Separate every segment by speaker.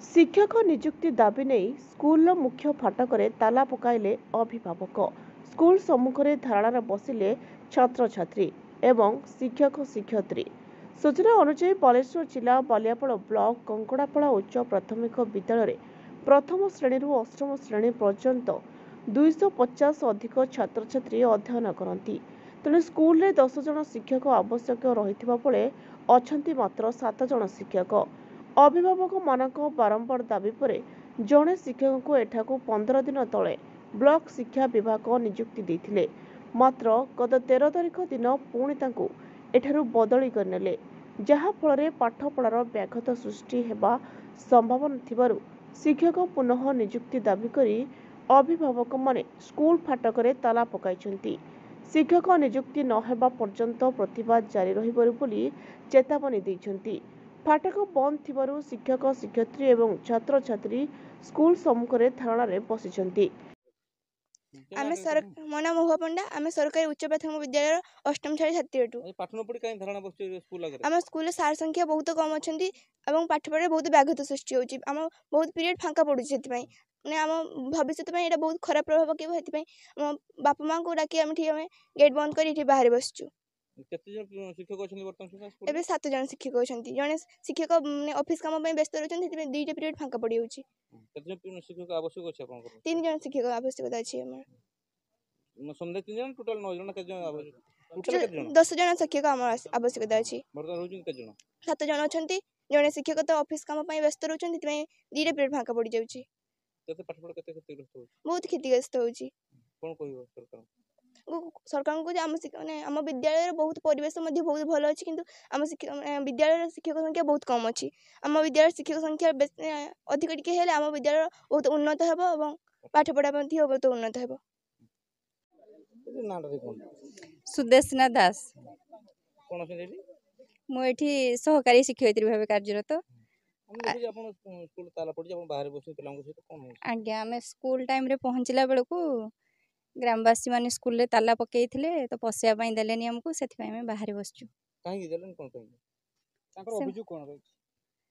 Speaker 1: शिक्षक नियुक्ति दाबी नहीं स्कूल मुख्य फाटक ताला पकाइले अभिभावक। स्कूल सम्मुखें धारणार बसिले छात्र छात्री एवं शिक्षक शिक्षयित्री। सूचना अनुसार बालेश्वर जिला बालियापाड़ ब्लॉक कंकड़ापाड़ उच्च प्राथमिक विद्यालय प्रथम श्रेणी अष्टम श्रेणी पर्यंत 250 अधिक छात्र छात्री अध्ययन करती। तेणु स्कूल रे 10 जन शिक्षक आवश्यक रहिथिबा बेले अछंती मात्र 7 जन शिक्षक। अभिभावक मानक बारंबार दाबी पर जड़े शिक्षक को एठाकू 15 दिन तले ब्लॉक शिक्षा विभाग नियुक्ति देथिले। मात्र गत 13 तारिख दिन पुणी तांकू एठारू बदली करनेले, जहा फल पाठपढ़ार व्याघात सृष्टि हेबा संभावना थिबारु शिक्षक पुनः नियुक्ति दाबी करी अभिभावक माने स्कूल फाटक ताला पकाइछंती। शिक्षक नियुक्ति न हेबा पर्यंत प्रतिवाद जारी रहिबरु बोली चेतावनी दैछंती। फाटक बंद थिबारु शिक्षक शिक्षयित्री एवं छात्र छात्री स्कूल सम्मुखें धारणार बसिछंती।
Speaker 2: मो नाम महुआ पंडा। आम सरकारी उच्च प्राथमिक विद्यालय अष्टम श्रेणी छात्री। आम स्कूल सार संख्या बहुत कम अच्छा पाठ पढ़ा बहुत व्याघात सृष्टि होती। आम बहुत पीरियड फांका पड़ुଛି ସେଥିପାଇଁ ମାନେ ଆମ ଭବିଷ୍ୟତ ପାଇଁ ଏଟା ବହୁତ ଖରାପ ପ୍ରଭାବ ପକେଇବ। ସେଥିପାଇଁ ଆମ ବାପା ମାଙ୍କୁ ଡାକି ଆମେ ଠିକ ଆମେ ଗେଟ୍ ବନ୍ଦ କରି ଏଠି ବାହାରେ ବସିଛୁ।
Speaker 3: କେତେ ଜଣ ଶିକ୍ଷକ ଅଛନ୍ତି ବର୍ତ୍ତମାନ ସୁଦ୍ଧା ସ୍କୁଲରେ?
Speaker 2: ଏବେ 7 ଜଣ ଶିକ୍ଷକ ଅଛନ୍ତି। ଜଣେ ଶିକ୍ଷକ ଅଫିସ କାମ ପାଇଁ ବ୍ୟସ୍ତ ରହିଛନ୍ତି, ସେଥିପାଇଁ 2ଟା ପିରିୟड फांका पड़ी होଉଛି।
Speaker 3: କେତେ ଜଣ ଶିକ୍ଷକ ଆବଶ୍ୟକ ଅଛି ଆପଣଙ୍କର?
Speaker 2: 3 ଜଣ ଶିକ୍ଷକ ଆବଶ୍ୟକତା ଅଛି ଆମର।
Speaker 3: ସମୁଦାୟ 3 ଜଣ ଟୋଟାଲ 9 ଜଣ କେତେ ଜଣ ଆବଶ୍ୟକ?
Speaker 2: ଟୋଟାଲ 10 ଜଣ ଶିକ୍ଷକ ଆମର ଆବଶ୍ୟକତା ଅଛି।
Speaker 3: ବର୍ତ୍ତମାନ ରହୁଛନ୍ତି କେତେ ଜଣ?
Speaker 2: 7 ଜଣ ଅଛନ୍ତି। ଜଣେ ଶିକ୍ଷକ ତ ଅଫିସ କାମ ପାଇଁ ବ୍ୟସ୍ତ ରହୁଛନ୍ତି, ସେଥିପାଇଁ 2ଟା ପିରିୟड फांका पड़ी जाଉଛି।
Speaker 3: କେତେ ପାଠ ପଢା କେତେ କ୍ଷତିଗ୍ରସ୍ତ ହେଉଛି?
Speaker 2: बहुत क्षतिग्रस्त होଉଛି।
Speaker 3: कौन कहबो
Speaker 2: सरकार को आम विद्यालय बहुत परिवेश बहुत भल अच्छी, किंतु आम विद्यालय शिक्षक संख्या बहुत कम अच्छी। आम विद्यालय शिक्षक संख्या अधिक टिके आम विद्यालय बहुत उन्नत हेबो एवं पाठ पढ़ा बहुत उन्नत हेबो।
Speaker 4: सुदेशना दास।
Speaker 3: कौन अछे?
Speaker 4: मुझे सहकारी शिक्षयित्री भाव कार्यरत। आज्ञा आम स्कूल टाइम रे पहुँचला बेलू ग्रामवासी मान स्कूल रे ताला पकई तो पशिया देलेनी आमको, से बाहर बसचु।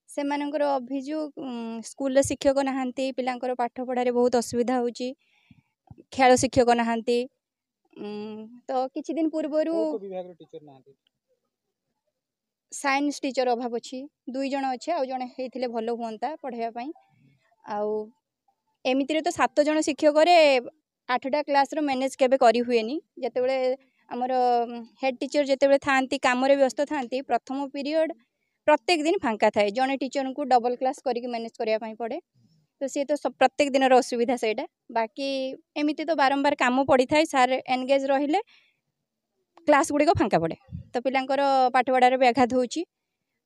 Speaker 4: से अभियोग स्कूल शिक्षक नहांती, पिलांकर पाठ पढ़ारे बहुत असुविधा होची, खेल शिक्षक नहांती। तो किछि दिन पूर्वरु साइंस टीचर अभाव अच्छी, 2 जन अच्छे आ जड़े होते भल हुआ पढ़ाई। एमती तो 7 जन शिक्षक 8टा क्लास मैनेज केबे करी हुएनी। जेतेबेले आमर हेड टीचर जेतेबेले थांती काम रे व्यस्त थांती, प्रथम पीरियड प्रत्येक दिन फांका थाए। जड़े टीचर को डबल क्लास करके मैनेज करने पड़े, तो सी तो प्रत्येक दिन असुविधा सेटा। बाकी एमती तो बारंबार काम पड़ी थाए, सार एनगेज रहिले क्लास गुड़िक फांका पड़े, तो पिलांकर पाठ पढ़ार व्याघात होची।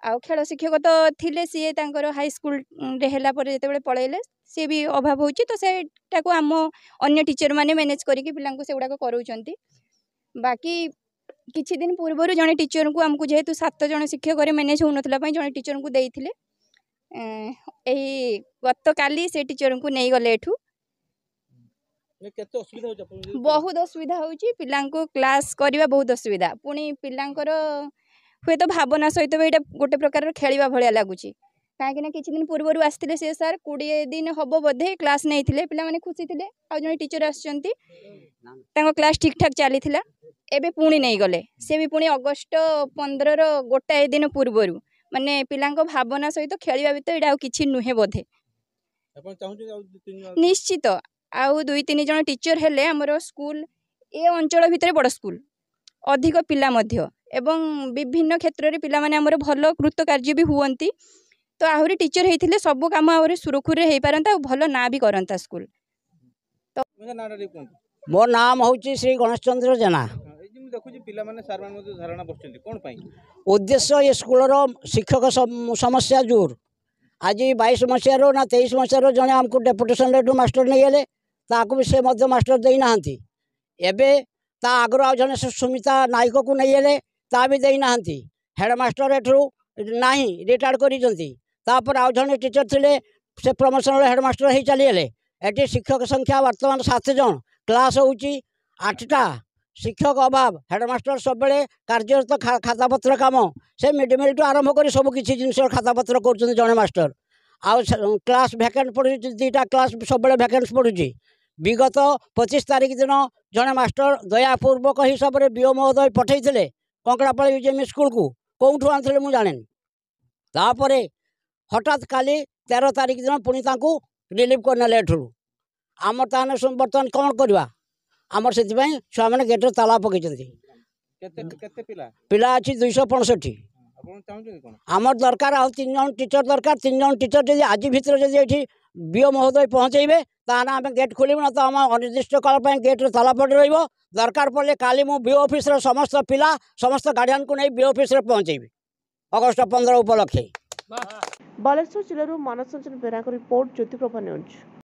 Speaker 4: आउ खेल शिक्षक तो थिले, सी तांकर हाई स्कूल रे हेला पर जेतेबेले पळेले सी भी अभाव होची, तो सेटा को आम अन्य टीचर माने मैनेज करके पिलांको सेगुडा करूचंती। बाकी किछि दिन पूर्वर जने टीचर को आमको जेहेतु 7 जन शिक्षक मैनेज हो नथला पई जने टीचर को देइथिले, एही गत काली से टीचर को नहीं गले एठू। बहुत असुविधा होची, पिलांको क्लास करबा बहुत असुविधा। पुणी पिलांकर हुए तो भावना सहित एटा गोटे प्रकार खेलिबा भलिया लागुची। कहीं किछि दिन पूर्वर आसते से सार 20 दिन हम बोधे क्लास नहीं थे, पिला माने खुशी थे। आ जने टीचर आसचंती, तांको क्लास ठीक ठाक चली थिला, एबे पुणी नहीं गले। से भी पुणी अगस्त 15 रो गोटाए दिन पूर्वर माने पिलांको भावना सहित खेलिबा भी तो एटा किछि नुहे बोधे। निश्चित आउ 2-3 जन टीचर हेले हमरो स्कूल ए अंचल भितर बड़ स्कूल अधिक पिला मध्य एवं विभिन्न क्षेत्र रे पिला माने हमरो भलो कृत कार्य भी हुवंती, तो आहरी टीचर हेतिले सब काम आहरी सुरखुर हे पारंता, भलो ना भी करंता स्कूल। तो
Speaker 5: मो नाम होची श्री गणेश चंद्र जेना। उद्देश्य ये स्कूल रो शिक्षक समस्या जोर आज 22 मसीह ना 23 मसीह जने हमको डेपुटेशन लेटर मास्टर नहीं हेले, ताकू भी से मध्य मास्टर देई नाहंती। एबे ता आगरो आ जने सुमिता नायक को नहीं हेले, ता भी देई नाहंती। हेडमास्टर एठू नाही रिटायर्ड करी जंती। तापर आउ जने टीचर थिले, से प्रमोशन हेडमास्टर ही चली हेले। एटी शिक्षक संख्या वर्तमान 7 जन, क्लास होची 8टा। शिक्षक अभाव, हेडमास्टर सब बेले कार्यरत खातापत्र काम, से मिड डे मिल टू आरंभ कर सब किसी जिन खातापत्र कर जड़े मास्टर। क्लास भैकेंट पड़ुची 2टा क्लास सब भैकेंट पड़ुची विगत 25 तारीख दिन जड़े मास्टर दयापूर्वक हिसाब से बीओ महोदय पठे कंकड़ापाड़ी यूजेएम स्कूल को कौटू आनी मुझे जाने तापर हठात काली 13 तारीख दिन पुणी रिलीव करने एठू आम बर्तमान कौन करवा आमर से छुआ मैंने गेट ताला पकई पिला अच्छी 265 आमर दरकार आ 3 जन टीचर दरकार 3 जन टीचर जब आज भितर जब ये बीओ महोदय पहुँचे ताना आम गेट खोलू ना तो आम अनिर्दिष्ट काल गेट ताला पड़ रही दरकार पड़े काली मु बीओ ऑफिस समस्त पिला समस्त गार्डियन को नहीं बीओ ऑफिस पहुँचेबी अगस्ट 15 उपलक्षे।
Speaker 1: बालेश्वर जिलूर मानस रंजन बेरा रिपोर्ट ज्योतिप्रभा न्यूज।